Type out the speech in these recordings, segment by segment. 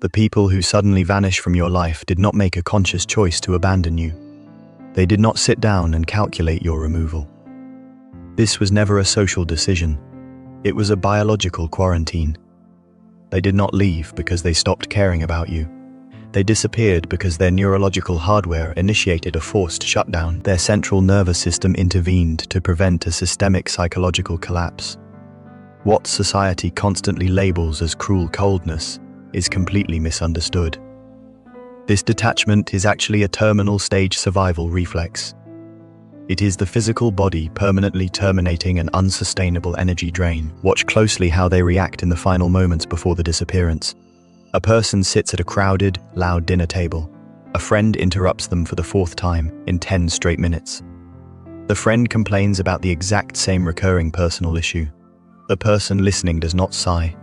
The people who suddenly vanish from your life did not make a conscious choice to abandon you. They did not sit down and calculate your removal. This was never a social decision. It was a biological quarantine. They did not leave because they stopped caring about you. They disappeared because their neurological hardware initiated a forced shutdown. Their central nervous system intervened to prevent a systemic psychological collapse. What society constantly labels as cruel coldness is completely misunderstood. This detachment is actually a terminal stage survival reflex. It is the physical body permanently terminating an unsustainable energy drain. Watch closely how they react in the final moments before the disappearance. A person sits at a crowded, loud dinner table. A friend interrupts them for the 4th time in 10 straight minutes. The friend complains about the exact same recurring personal issue. The person listening does not sigh.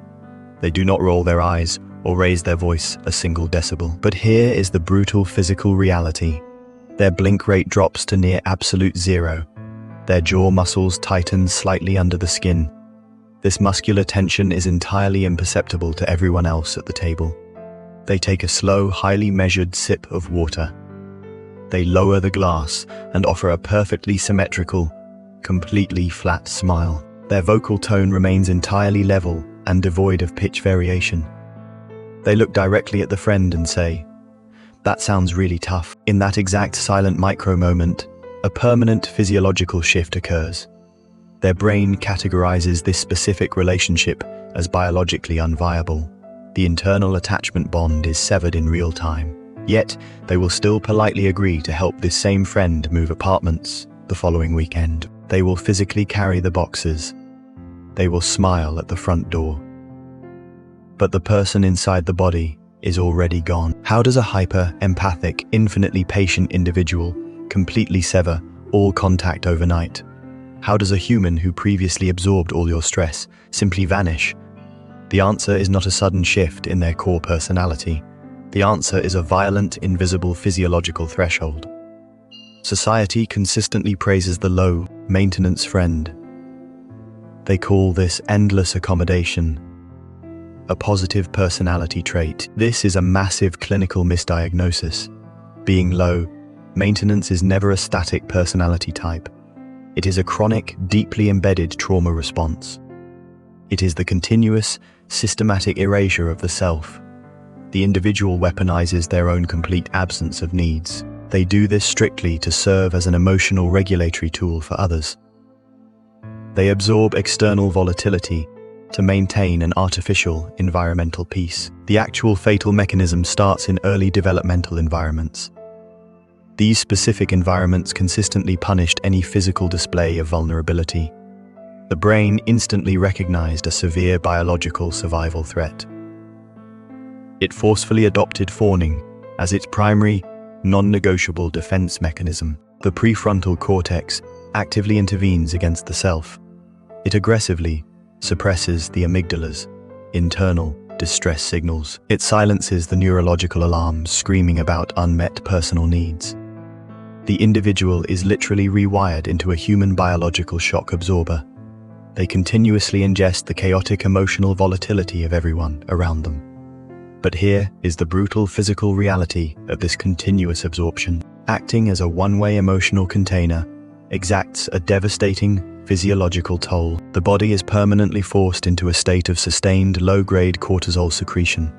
They do not roll their eyes or raise their voice a single decibel. But here is the brutal physical reality. Their blink rate drops to near absolute zero. Their jaw muscles tighten slightly under the skin. This muscular tension is entirely imperceptible to everyone else at the table. They take a slow, highly measured sip of water. They lower the glass and offer a perfectly symmetrical, completely flat smile. Their vocal tone remains entirely level and devoid of pitch variation. They look directly at the friend and say, "That sounds really tough." In that exact silent micro-moment, a permanent physiological shift occurs. Their brain categorizes this specific relationship as biologically unviable. The internal attachment bond is severed in real time. Yet, they will still politely agree to help this same friend move apartments the following weekend. They will physically carry the boxes. They will smile at the front door. But the person inside the body is already gone. How does a hyper-empathic, infinitely patient individual completely sever all contact overnight? How does a human who previously absorbed all your stress simply vanish? The answer is not a sudden shift in their core personality. The answer is a violent, invisible physiological threshold. Society consistently praises the low, maintenance friend. They call this endless accommodation, a positive personality trait. This is a massive clinical misdiagnosis. Being low, maintenance is never a static personality type. It is a chronic, deeply embedded trauma response. It is the continuous, systematic erasure of the self. The individual weaponizes their own complete absence of needs. They do this strictly to serve as an emotional regulatory tool for others. They absorb external volatility to maintain an artificial environmental peace. The actual fatal mechanism starts in early developmental environments. These specific environments consistently punished any physical display of vulnerability. The brain instantly recognized a severe biological survival threat. It forcefully adopted fawning as its primary, non-negotiable defense mechanism. The prefrontal cortex actively intervenes against the self. It aggressively suppresses the amygdala's internal distress signals. It silences the neurological alarms screaming about unmet personal needs. The individual is literally rewired into a human biological shock absorber. They continuously ingest the chaotic emotional volatility of everyone around them. But here is the brutal physical reality of this continuous absorption. Acting as a one-way emotional container exacts a devastating physiological toll. The body is permanently forced into a state of sustained low-grade cortisol secretion.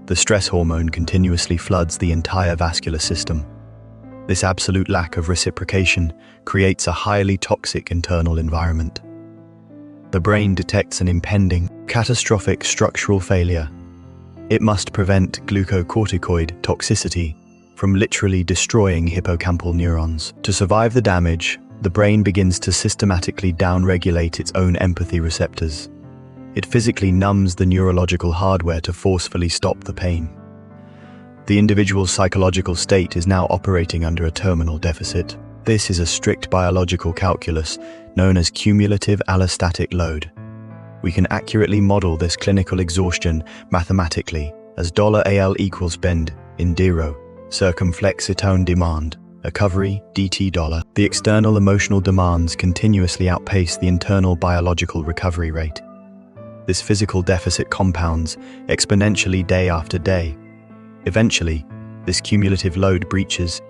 The stress hormone continuously floods the entire vascular system. This absolute lack of reciprocation creates a highly toxic internal environment. The brain detects an impending, catastrophic structural failure. It must prevent glucocorticoid toxicity from literally destroying hippocampal neurons. To survive the damage, the brain begins to systematically downregulate its own empathy receptors. It physically numbs the neurological hardware to forcefully stop the pain. The individual's psychological state is now operating under a terminal deficit. This is a strict biological calculus known as cumulative allostatic load. We can accurately model this clinical exhaustion mathematically as $AL equals bend in DERO, circumflexitone demand, recovery DT$. The external emotional demands continuously outpace the internal biological recovery rate. This physical deficit compounds exponentially day after day. Eventually, this cumulative load breaches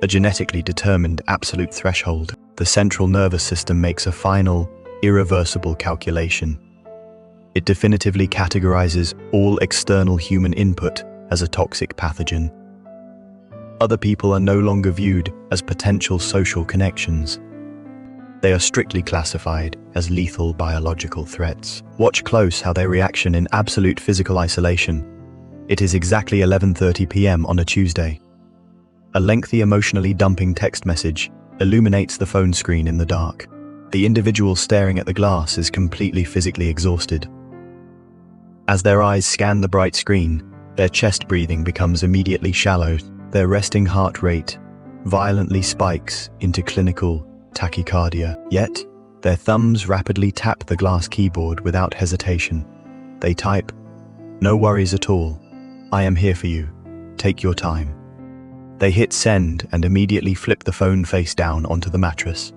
a genetically determined absolute threshold. The central nervous system makes a final, irreversible calculation. It definitively categorizes all external human input as a toxic pathogen. Other people are no longer viewed as potential social connections. They are strictly classified as lethal biological threats. Watch close how they reaction in absolute physical isolation. It is exactly 11:30 p.m. on a Tuesday. A lengthy, emotionally dumping text message illuminates the phone screen in the dark. The individual staring at the glass is completely physically exhausted. As their eyes scan the bright screen, their chest breathing becomes immediately shallow. Their resting heart rate violently spikes into clinical tachycardia. Yet, their thumbs rapidly tap the glass keyboard without hesitation. They type, "No worries at all. I am here for you. Take your time." They hit send and immediately flip the phone face down onto the mattress.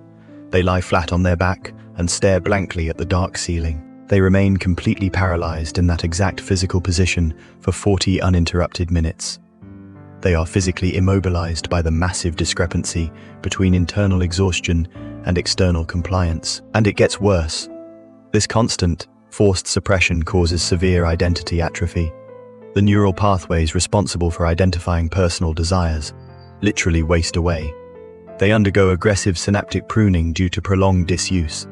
They lie flat on their back and stare blankly at the dark ceiling. They remain completely paralyzed in that exact physical position for 40 uninterrupted minutes. They are physically immobilized by the massive discrepancy between internal exhaustion and external compliance. And it gets worse. This constant, forced suppression causes severe identity atrophy. The neural pathways responsible for identifying personal desires literally waste away. They undergo aggressive synaptic pruning due to prolonged disuse.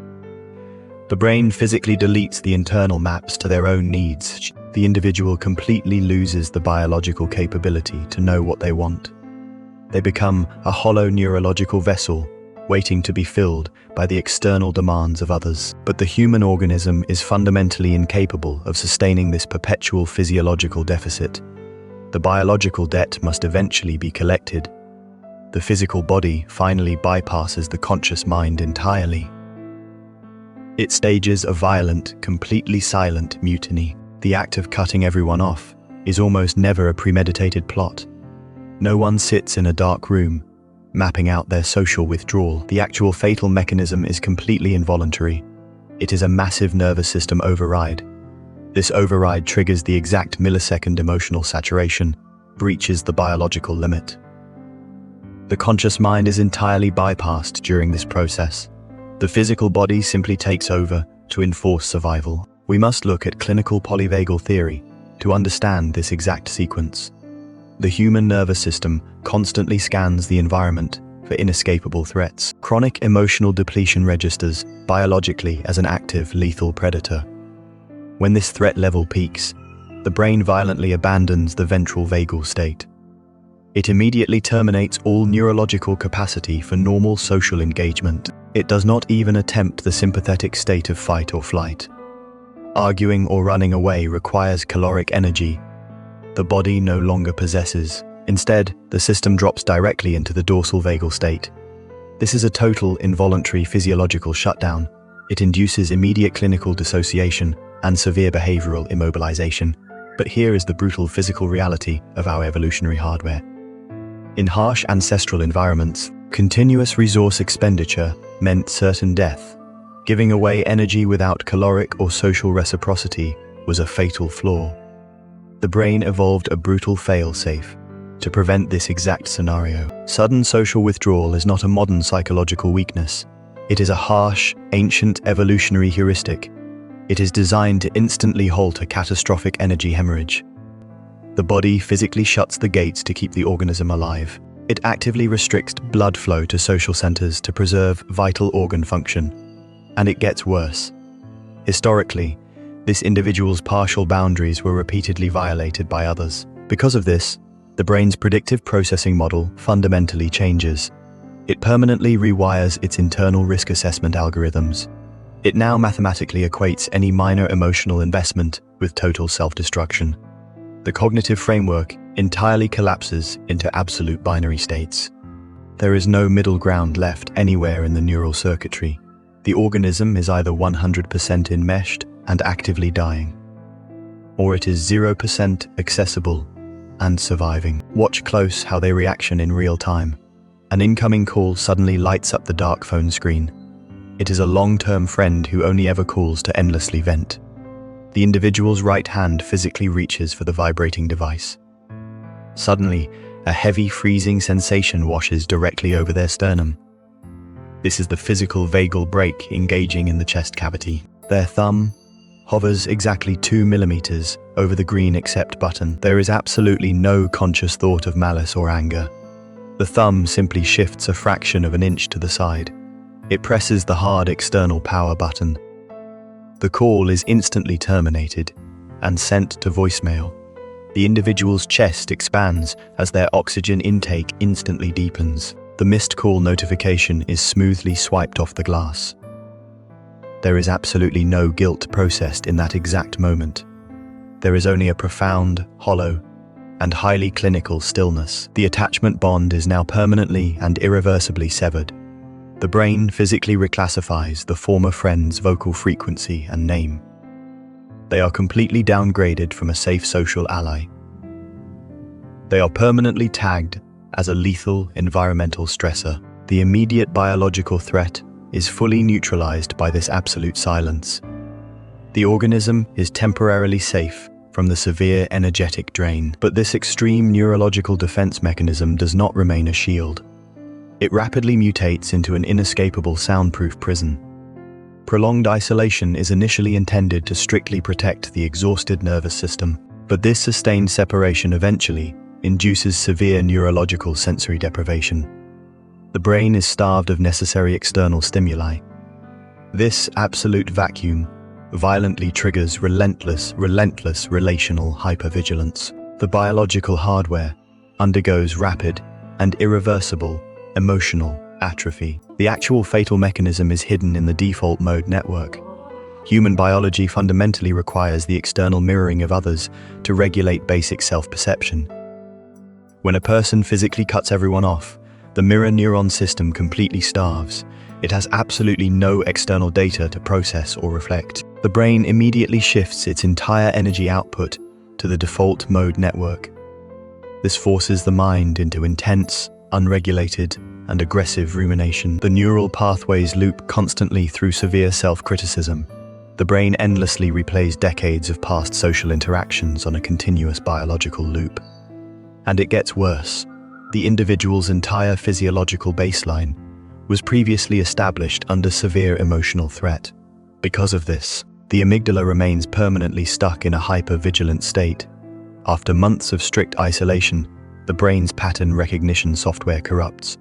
The brain physically deletes the internal maps to their own needs. The individual completely loses the biological capability to know what they want. They become a hollow neurological vessel, waiting to be filled by the external demands of others. But the human organism is fundamentally incapable of sustaining this perpetual physiological deficit. The biological debt must eventually be collected. The physical body finally bypasses the conscious mind entirely. It stages a violent, completely silent mutiny. The act of cutting everyone off is almost never a premeditated plot. No one sits in a dark room, mapping out their social withdrawal. The actual fatal mechanism is completely involuntary. It is a massive nervous system override. This override triggers the exact millisecond emotional saturation, breaches the biological limit. The conscious mind is entirely bypassed during this process. The physical body simply takes over to enforce survival. We must look at clinical polyvagal theory to understand this exact sequence. The human nervous system constantly scans the environment for inescapable threats. Chronic emotional depletion registers biologically as an active, lethal predator. When this threat level peaks, the brain violently abandons the ventral vagal state. It immediately terminates all neurological capacity for normal social engagement. It does not even attempt the sympathetic state of fight or flight. Arguing or running away requires caloric energy the body no longer possesses. Instead, the system drops directly into the dorsal vagal state. This is a total involuntary physiological shutdown. It induces immediate clinical dissociation and severe behavioral immobilization. But here is the brutal physical reality of our evolutionary hardware. In harsh ancestral environments, continuous resource expenditure meant certain death. Giving away energy without caloric or social reciprocity was a fatal flaw. The brain evolved a brutal fail-safe to prevent this exact scenario. Sudden social withdrawal is not a modern psychological weakness. It is a harsh, ancient evolutionary heuristic. It is designed to instantly halt a catastrophic energy hemorrhage. The body physically shuts the gates to keep the organism alive. It actively restricts blood flow to social centers to preserve vital organ function. And it gets worse. Historically, this individual's partial boundaries were repeatedly violated by others. Because of this, the brain's predictive processing model fundamentally changes. It permanently rewires its internal risk assessment algorithms. It now mathematically equates any minor emotional investment with total self-destruction. The cognitive framework entirely collapses into absolute binary states. There is no middle ground left anywhere in the neural circuitry. The organism is either 100% enmeshed and actively dying, or it is 0% accessible and surviving. Watch close how they reaction in real time. An incoming call suddenly lights up the dark phone screen. It is a long-term friend who only ever calls to endlessly vent. The individual's right hand physically reaches for the vibrating device. Suddenly, a heavy freezing sensation washes directly over their sternum. This is the physical vagal brake engaging in the chest cavity. Their thumb hovers exactly 2 millimeters over the green accept button. There is absolutely no conscious thought of malice or anger. The thumb simply shifts a fraction of an inch to the side. It presses the hard external power button. The call is instantly terminated and sent to voicemail. The individual's chest expands as their oxygen intake instantly deepens. The missed call notification is smoothly swiped off the glass. There is absolutely no guilt processed in that exact moment. There is only a profound, hollow, and highly clinical stillness. The attachment bond is now permanently and irreversibly severed. The brain physically reclassifies the former friend's vocal frequency and name. They are completely downgraded from a safe social ally. They are permanently tagged as a lethal environmental stressor. The immediate biological threat is fully neutralized by this absolute silence. The organism is temporarily safe from the severe energetic drain, but this extreme neurological defense mechanism does not remain a shield. It rapidly mutates into an inescapable soundproof prison. Prolonged isolation is initially intended to strictly protect the exhausted nervous system, but this sustained separation eventually induces severe neurological sensory deprivation. The brain is starved of necessary external stimuli. This absolute vacuum violently triggers relentless relational hypervigilance. The biological hardware undergoes rapid and irreversible emotional atrophy. The actual fatal mechanism is hidden in the default mode network. Human biology fundamentally requires the external mirroring of others to regulate basic self-perception. When a person physically cuts everyone off, the mirror neuron system completely starves. It has absolutely no external data to process or reflect. The brain immediately shifts its entire energy output to the default mode network. This forces the mind into intense, unregulated, and aggressive rumination. The neural pathways loop constantly through severe self-criticism. The brain endlessly replays decades of past social interactions on a continuous biological loop. And it gets worse. The individual's entire physiological baseline was previously established under severe emotional threat. Because of this, the amygdala remains permanently stuck in a hyper-vigilant state. After months of strict isolation, the brain's pattern recognition software corrupts.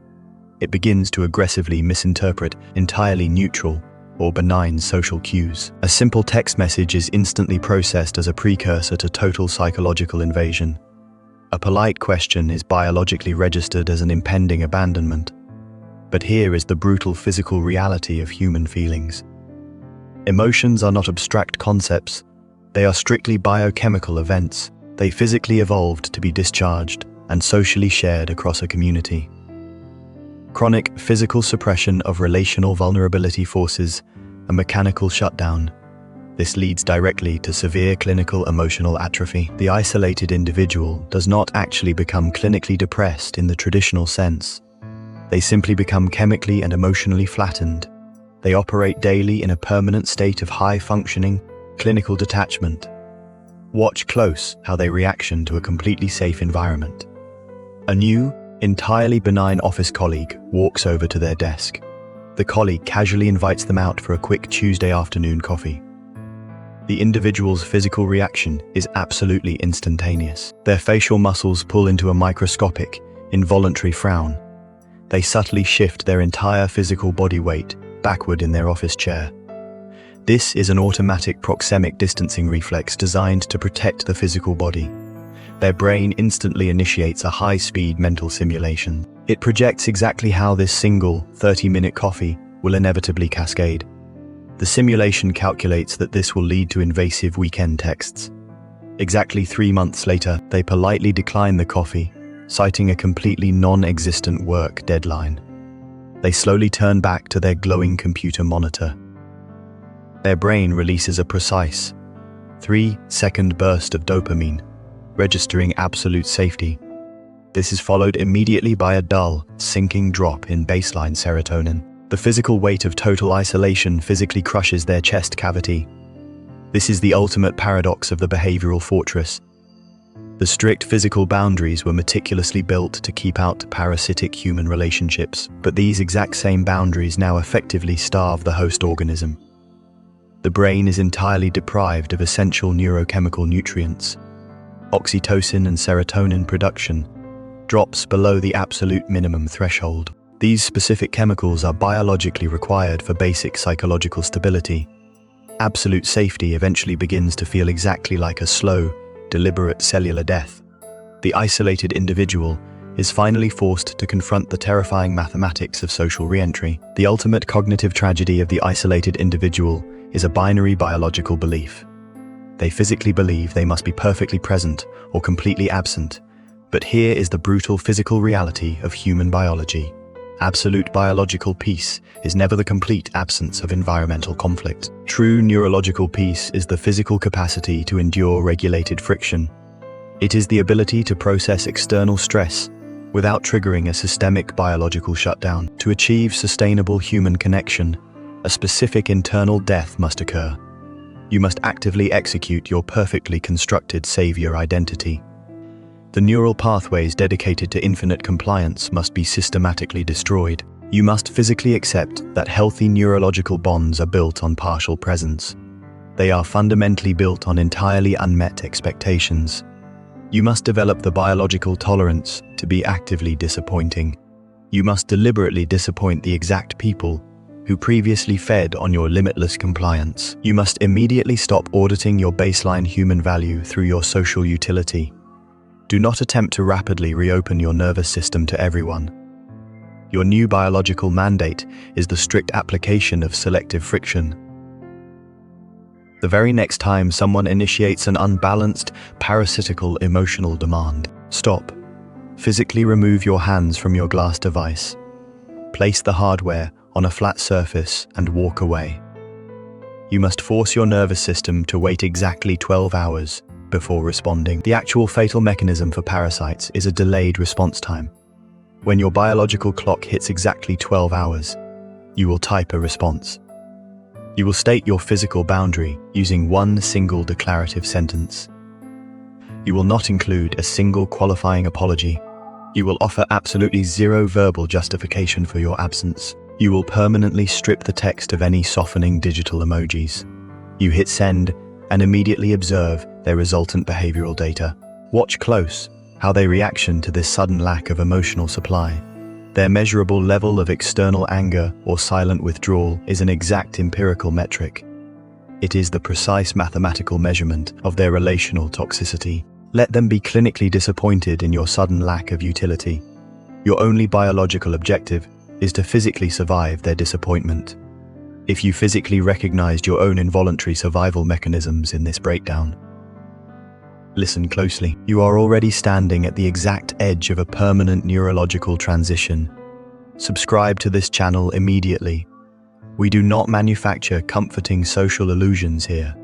It begins to aggressively misinterpret entirely neutral or benign social cues. A simple text message is instantly processed as a precursor to total psychological invasion. A polite question is biologically registered as an impending abandonment. But here is the brutal physical reality of human feelings. Emotions are not abstract concepts. They are strictly biochemical events. They physically evolved to be discharged and socially shared across a community. Chronic physical suppression of relational vulnerability forces a mechanical shutdown. This leads directly to severe clinical emotional atrophy. The isolated individual does not actually become clinically depressed in the traditional sense. They simply become chemically and emotionally flattened. They operate daily in a permanent state of high-functioning, clinical detachment. Watch close how they reaction to a completely safe environment. A new, entirely benign office colleague walks over to their desk. The colleague casually invites them out for a quick Tuesday afternoon coffee. The individual's physical reaction is absolutely instantaneous. Their facial muscles pull into a microscopic, involuntary frown. They subtly shift their entire physical body weight backward in their office chair. This is an automatic proxemic distancing reflex designed to protect the physical body. Their brain instantly initiates a high-speed mental simulation. It projects exactly how this single 30-minute coffee will inevitably cascade. The simulation calculates that this will lead to invasive weekend texts. Exactly 3 months later, they politely decline the coffee, citing a completely non-existent work deadline. They slowly turn back to their glowing computer monitor. Their brain releases a precise 3-second burst of dopamine, registering absolute safety. This is followed immediately by a dull, sinking drop in baseline serotonin. The physical weight of total isolation physically crushes their chest cavity. This is the ultimate paradox of the behavioral fortress. The strict physical boundaries were meticulously built to keep out parasitic human relationships, but these exact same boundaries now effectively starve the host organism. The brain is entirely deprived of essential neurochemical nutrients. Oxytocin and serotonin production drops below the absolute minimum threshold. These specific chemicals are biologically required for basic psychological stability. Absolute safety eventually begins to feel exactly like a slow, deliberate cellular death. The isolated individual is finally forced to confront the terrifying mathematics of social re-entry. The ultimate cognitive tragedy of the isolated individual is a binary biological belief. They physically believe they must be perfectly present or completely absent, but here is the brutal physical reality of human biology. Absolute biological peace is never the complete absence of environmental conflict. True neurological peace is the physical capacity to endure regulated friction. It is the ability to process external stress without triggering a systemic biological shutdown. To achieve sustainable human connection, a specific internal death must occur. You must actively execute your perfectly constructed savior identity. The neural pathways dedicated to infinite compliance must be systematically destroyed. You must physically accept that healthy neurological bonds are built on partial presence. They are fundamentally built on entirely unmet expectations. You must develop the biological tolerance to be actively disappointing. You must deliberately disappoint the exact people who previously fed on your limitless compliance. You must immediately stop auditing your baseline human value through your social utility. Do not attempt to rapidly reopen your nervous system to everyone. Your new biological mandate is the strict application of selective friction. The very next time someone initiates an unbalanced, parasitical emotional demand, stop. Physically remove your hands from your glass device. Place the hardware on a flat surface and walk away. You must force your nervous system to wait exactly 12 hours before responding. The actual fatal mechanism for parasites is a delayed response time. When your biological clock hits exactly 12 hours, you will type a response. You will state your physical boundary using one single declarative sentence. You will not include a single qualifying apology. You will offer absolutely zero verbal justification for your absence. You will permanently strip the text of any softening digital emojis. You hit send and immediately observe their resultant behavioral data. Watch close how they react to this sudden lack of emotional supply. Their measurable level of external anger or silent withdrawal is an exact empirical metric. It is the precise mathematical measurement of their relational toxicity. Let them be clinically disappointed in your sudden lack of utility. Your only biological objective is to physically survive their disappointment. If you physically recognized your own involuntary survival mechanisms in this breakdown, listen closely. You are already standing at the exact edge of a permanent neurological transition. Subscribe to this channel immediately. We do not manufacture comforting social illusions here.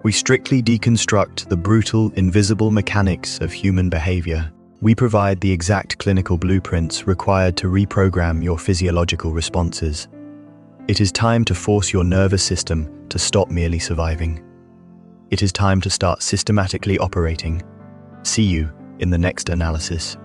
We strictly deconstruct the brutal, invisible mechanics of human behavior. We provide the exact clinical blueprints required to reprogram your physiological responses. It is time to force your nervous system to stop merely surviving. It is time to start systematically operating. See you in the next analysis.